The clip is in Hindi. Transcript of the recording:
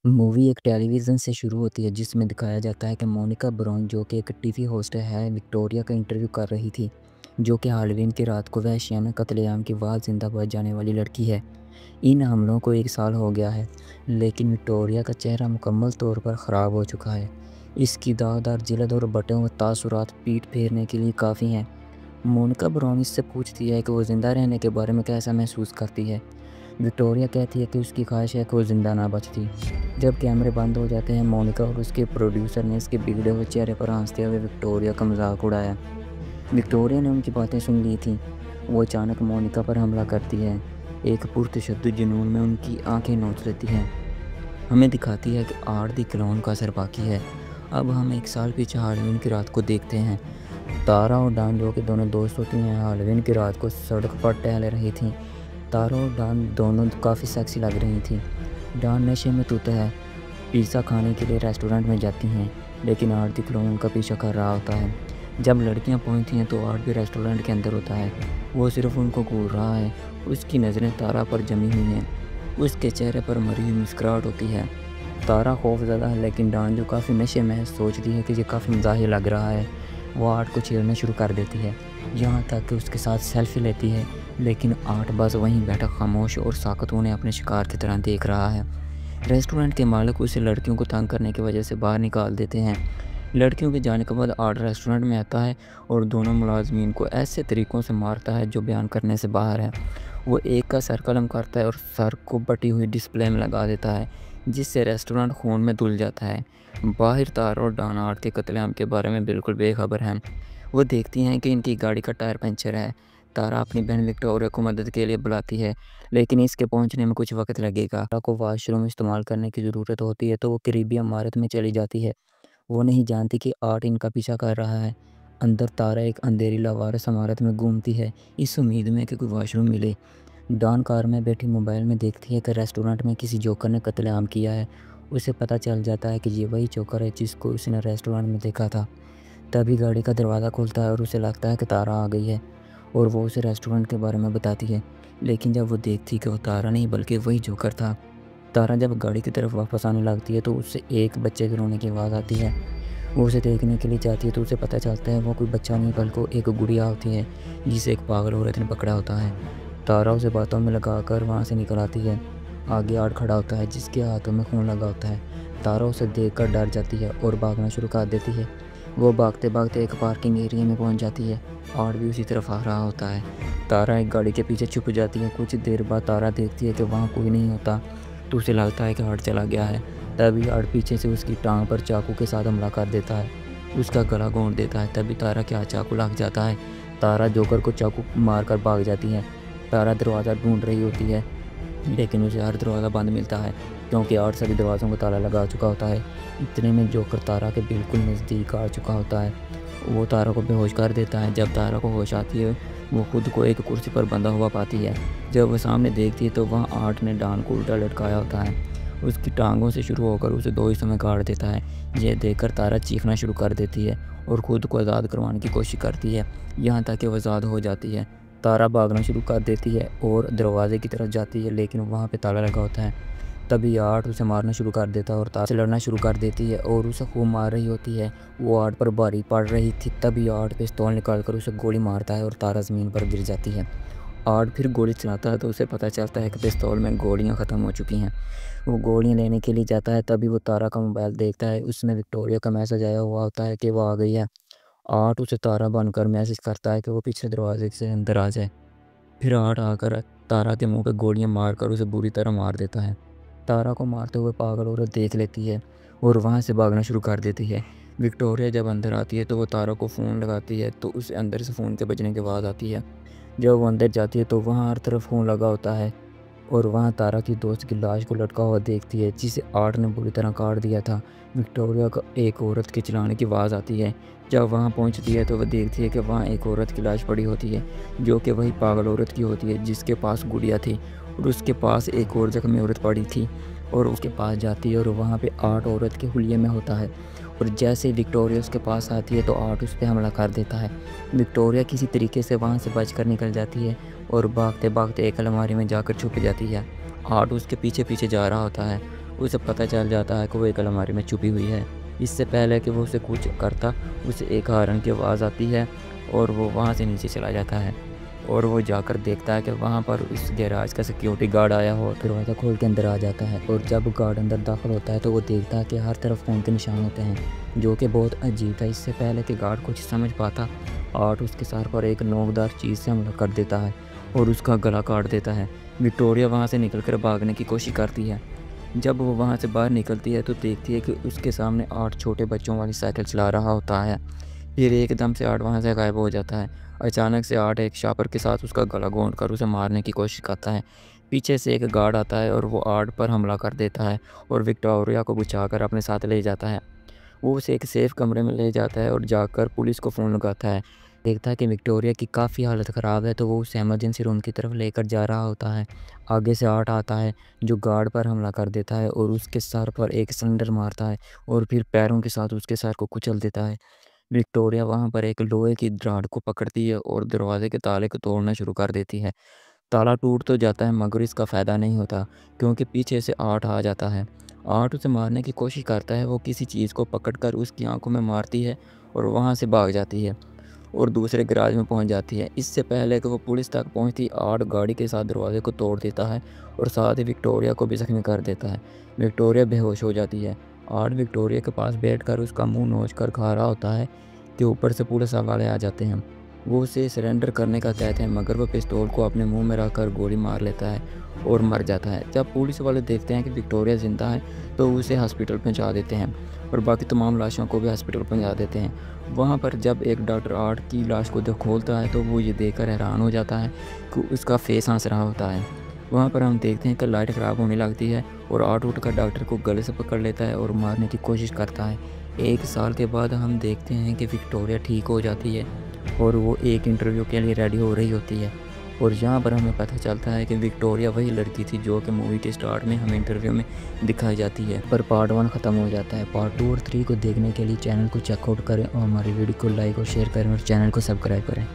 मूवी एक टेलीविज़न से शुरू होती है जिसमें दिखाया जाता है कि मोनिका ब्राउन जो कि एक टीवी होस्ट है विक्टोरिया का इंटरव्यू कर रही थी, जो कि हालोवीन की रात को वहशियाना कत्लेआम की बाद ज़िंदा बच जाने वाली लड़की है। इन हमलों को 1 साल हो गया है, लेकिन विक्टोरिया का चेहरा मुकम्मल तौर पर ख़राब हो चुका है। इसकी दागदार जिल्द और बटे हुए तासुरात पीठ फेरने के लिए काफ़ी हैं। मोनिका ब्राउन इससे पूछती है कि वो ज़िंदा रहने के बारे में कैसा महसूस करती है। विक्टोरिया कहती है कि उसकी ख्वाहिश है कि वो ज़िंदा ना बचती। जब कैमरे बंद हो जाते हैं, मोनिका और उसके प्रोड्यूसर ने इसके बिगड़े हुए चेहरे पर हंसते हुए विक्टोरिया का मजाक उड़ाया। विक्टोरिया ने उनकी बातें सुन ली थीं। वो अचानक मोनिका पर हमला करती है। एक पुरतशद्दुद जुनून में उनकी आंखें नोच लेती हैं। हमें दिखाती है कि आर्ट दी क्लोन का असर बाकी है। अब हम 1 साल पीछे हालोवीन की रात को देखते हैं। तारा और डान जो कि दोनों दोस्त होती हैं, हालोवीन की रात को सड़क पर टहल रही थीं। तारा और डान दोनों काफ़ी सेक्सी लग रही थीं। डान नशे में धुत है, पिज़्ज़ा खाने के लिए रेस्टोरेंट में जाती हैं, लेकिन आरती क्लोन उनका पीछा कर रहा होता है। जब लड़कियां पहुंचती हैं तो आर्ट भी रेस्टोरेंट के अंदर होता है। वो सिर्फ उनको घूर रहा है। उसकी नज़रें तारा पर जमी हुई हैं। उसके चेहरे पर मरी हुई मुस्कुराहट होती है। तारा खौफज़दा है, लेकिन डान जो काफ़ी नशे में है सोचती है कि ये काफ़ी मज़ाहिर लग रहा है। वो आर्ट को छेड़ना शुरू कर देती है, यहाँ तक कि उसके साथ सेल्फी लेती है, लेकिन आर्ट बस वहीं बैठा खामोश और साकत उन्हें अपने शिकार की तरह देख रहा है। रेस्टोरेंट के मालिक उसे लड़कियों को तंग करने की वजह से बाहर निकाल देते हैं। लड़कियों के जाने के बाद आर्ट रेस्टोरेंट में आता है और दोनों मुलाजमीन को ऐसे तरीक़ों से मारता है जो बयान करने से बाहर है। वो एक का सर कलम करता है और सर को बटी हुई डिस्प्ले में लगा देता है, जिससे रेस्टोरेंट खून में धुल जाता है। बाहर तारा और डान आर्ट के कत्लेआम के बारे में बिल्कुल बेखबर हैं। वो देखती हैं कि इनकी गाड़ी का टायर पंचर है। तारा अपनी बहन विक्टोरिया को मदद के लिए बुलाती है, लेकिन इसके पहुंचने में कुछ वक्त लगेगा। तारा को वॉशरूम इस्तेमाल करने की ज़रूरत होती है तो वो करीबी इमारत में चली जाती है। वो नहीं जानती कि आर्ट इनका पीछा कर रहा है। अंदर तारा एक अंधेरी लावारिस इमारत में घूमती है, इस उम्मीद में कि कोई वॉशरूम मिले। डॉन कार में बैठी मोबाइल में देखती है कि रेस्टोरेंट में किसी जोकर ने कत्लेआम किया है। उसे पता चल जाता है कि ये वही जोकर है जिसको उसने रेस्टोरेंट में देखा था। तभी गाड़ी का दरवाज़ा खुलता है और उसे लगता है कि तारा आ गई है और वो उसे रेस्टोरेंट के बारे में बताती है। लेकिन जब वो देखती कि वो तारा नहीं बल्कि वही जोकर था। तारा जब गाड़ी की तरफ वापस आने लगती है तो उससे एक बच्चे के रोने की आवाज़ आती है। वो उसे देखने के लिए जाती है तो उसे पता चलता है वो कोई बच्चा नहीं बल्कि एक गुड़िया होती है जिसे एक पागल औरत ने पकड़ा होता है। तारा उसे बातों में लगाकर वहाँ से निकल आती है। आगे आर्ट खड़ा होता है जिसके हाथों में खून लगा होता है। तारा उसे देखकर डर जाती है और भागना शुरू कर देती है। वो भागते भागते एक पार्किंग एरिया में पहुंच जाती है। आर्ट भी उसी तरफ आ रहा होता है। तारा एक गाड़ी के पीछे छुप जाती है। कुछ देर बाद तारा देखती है कि वहाँ कोई नहीं होता तो उसे लगता है कि आर्ट चला गया है। तभी आर्ट पीछे से उसकी टांग पर चाकू के साथ हमला कर देता है, उसका गला घोंट देता है। तभी तारा के हाथ चाकू लग जाता है। तारा जोकर को चाकू मारकर भाग जाती है। तारा दरवाज़ा ढूंढ रही होती है, लेकिन उसे हर दरवाज़ा बंद मिलता है क्योंकि आर्ट सभी दरवाज़ों को ताला लगा चुका होता है। इतने में जोकर तारा के बिल्कुल नज़दीक आ चुका होता है। वो तारा को बेहोश कर देता है। जब तारा को होश आती है वो खुद को एक कुर्सी पर बंधा हुआ पाती है। जब वह सामने देखती है तो वहाँ आर्ट ने डान को उल्टा लटकाया होता है। उसकी टांगों से शुरू होकर उसे 2 हिस्सों में काट देता है। यह देखकर तारा चीखना शुरू कर देती है और खुद को आज़ाद करवाने की कोशिश करती है, यहाँ तक कि वह आज़ाद हो जाती है। तारा भागना शुरू कर देती है और दरवाजे की तरफ जाती है, लेकिन वहाँ पे ताला लगा होता है। तभी आर्ट उसे मारना शुरू कर देता है और तारा से लड़ना शुरू कर देती है और उसे खूब मार रही होती है। वो आर्ट पर भारी पड़ रही थी। तभी आर्ट पिस्तौल निकाल कर उसे गोली मारता है और तारा ज़मीन पर गिर जाती है। आर्ट फिर गोली चलाता है तो उसे पता चलता है कि पिस्तौल में गोलियां ख़त्म हो चुकी हैं। वो गोलियां लेने के लिए जाता है। तभी वो तारा का मोबाइल देखता है, उसमें विक्टोरिया का मैसेज आया हुआ होता है कि वो आ गई है। आर्ट उसे तारा बनकर मैसेज करता है कि वो पीछे दरवाजे से अंदर आ जाए। फिर आर्ट आकर तारा के मुंह पे गोलियां मारकर उसे बुरी तरह मार देता है। तारा को मारते हुए पागल औरत देख लेती है और वहाँ से भागना शुरू कर देती है। विक्टोरिया जब अंदर आती है तो वो तारा को फ़ोन लगाती है तो उसे अंदर से फ़ोन के बजने की आवाज़ आती है। जब वो अंदर जाती है तो वहाँ हर तरफ फ़ोन लगा होता है और वहाँ तारा की दोस्त की लाश को लटका हुआ देखती है जिसे आर्ट ने बुरी तरह काट दिया था। विक्टोरिया को एक औरत के चिल्लाने की आवाज़ आती है। जब वहाँ पहुँचती है तो वह देखती है कि वहाँ एक औरत की लाश पड़ी होती है, जो कि वही पागल औरत की होती है जिसके पास गुड़िया थी, और उसके पास एक और ज़ख्मी औरत पड़ी थी। और उसके पास जाती है और वहाँ पे आर्ट औरत के हुलिये में होता है और जैसे ही विक्टोरिया उसके पास आती है तो आर्ट उस पर हमला कर देता है। विक्टोरिया किसी तरीके से वहाँ से बचकर निकल जाती है और भागते भागते एक अलमारी में जाकर छुप जाती है। आर्ट उसके पीछे पीछे जा रहा होता है। उसे पता चल जाता है कि वो एक अलमारी में छुपी हुई है। इससे पहले कि वो उसे कुछ करता, उसे एक हॉर्न की आवाज़ आती है और वो वहाँ से नीचे चला जाता है और वो जाकर देखता है कि वहाँ पर उस गैराज का सिक्योरिटी गार्ड आया हो। दरवाज़ा खोल के अंदर आ जाता है और जब गार्ड अंदर दाखिल होता है तो वो देखता है कि हर तरफ खून के निशान होते हैं, जो कि बहुत अजीब था। इससे पहले कि गार्ड कुछ समझ पाता, आर्ट उसके सर पर एक नोकदार चीज़ से हमला कर देता है और उसका गला काट देता है। विक्टोरिया वहाँ से निकलकर भागने की कोशिश करती है। जब वो वहाँ से बाहर निकलती है तो देखती है कि उसके सामने आर्ट छोटे बच्चों वाली साइकिल चला रहा होता है। फिर एकदम से आर्ट वहाँ से गायब हो जाता है। अचानक से आर्ट एक शापर के साथ उसका गला घोंट कर उसे मारने की कोशिश करता है। पीछे से एक गार्ड आता है और वो आर्ट पर हमला कर देता है और विक्टोरिया को बचाकर अपने साथ ले जाता है। वो उसे एक सेफ कमरे में ले जाता है और जाकर पुलिस को फ़ोन लगाता है। देखता है कि विक्टोरिया की काफ़ी हालत ख़राब है तो वो उसे इमरजेंसी रूम की तरफ लेकर जा रहा होता है। आगे से आर्ट आता है जो गार्ड पर हमला कर देता है और उसके सर पर एक सिलेंडर मारता है और फिर पैरों के साथ उसके सर को कुचल देता है। विक्टोरिया वहाँ पर एक लोहे की रॉड को पकड़ती है और दरवाजे के ताले को तोड़ना शुरू कर देती है। ताला टूट तो जाता है मगर इसका फ़ायदा नहीं होता क्योंकि पीछे से आर्ट आ जाता है। आर्ट उसे मारने की कोशिश करता है। वो किसी चीज़ को पकड़कर उसकी आंखों में मारती है और वहाँ से भाग जाती है और दूसरे गैराज में पहुँच जाती है। इससे पहले कि वो पुलिस तक पहुँचती, आर्ट गाड़ी के साथ दरवाजे को तोड़ देता है और साथ ही विक्टोरिया को भी ज़ख्मी कर देता है। विक्टोरिया बेहोश हो जाती है। आर्ट विक्टोरिया के पास बैठकर उसका मुँह नोच कर खा रहा होता है कि ऊपर से पुलिस वाले आ जाते हैं। वो उसे सरेंडर करने का कहते हैं मगर वो पिस्तौल को अपने मुंह में रखकर गोली मार लेता है और मर जाता है। जब पुलिस वाले देखते हैं कि विक्टोरिया ज़िंदा है तो उसे हॉस्पिटल पहुंचा देते हैं और बाकी तमाम लाशों को भी हॉस्पिटल पहुंचा देते हैं। वहाँ पर जब एक डॉक्टर आर्ट की लाश को खोलता है तो वो ये देखकर हैरान हो जाता है कि उसका फेस हंस रहा होता है। वहाँ पर हम देखते हैं कि लाइट ख़राब होने लगती है और आर्ट उठकर डॉक्टर को गले से पकड़ लेता है और मारने की कोशिश करता है। 1 साल के बाद हम देखते हैं कि विक्टोरिया ठीक हो जाती है और वो एक इंटरव्यू के लिए रेडी हो रही होती है और यहाँ पर हमें पता चलता है कि विक्टोरिया वही लड़की थी जो कि मूवी के स्टार्ट में हमें इंटरव्यू में दिखाई जाती है। पर पार्ट 1 ख़त्म हो जाता है। पार्ट 2 और 3 को देखने के लिए चैनल को चेकआउट करें और हमारी वीडियो को लाइक और शेयर करें और चैनल को सब्सक्राइब करें।